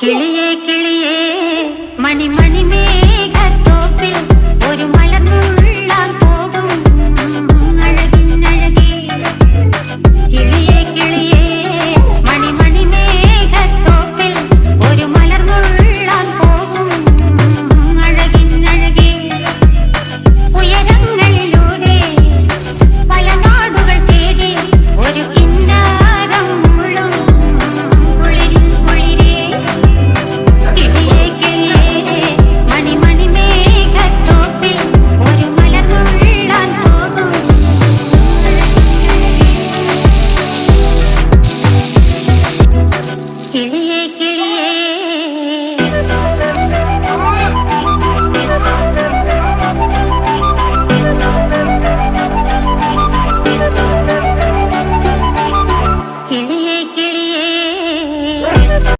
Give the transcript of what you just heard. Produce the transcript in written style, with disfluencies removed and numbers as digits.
കിളിയേ കിളിയേ മണി മണി മേഘത്തോപ്പിൽ ഒരു മലർന്നുള്ളാൻ പോകും അഴകിനഴകേ. കിളിയേ കിളിയേ മണി മണി മേഘത്തോപ്പിൽ ഒരു മലർന്നുള്ളാൻ പോകും അഴകിനഴകേ. ഉയരങ്ങളിലൂടെ പല നാടുകൾ തേടി ഒരു കിന്നാരം മുള്ളും കുളിരിൻ കുളിരേ. കിളിയേ കിളിയേ മണി മണി മേഘത്തോപ്പിൽ ഒരു മലർന്നുള്ളാൻ പോകും. കിളിയേ കിളിയേ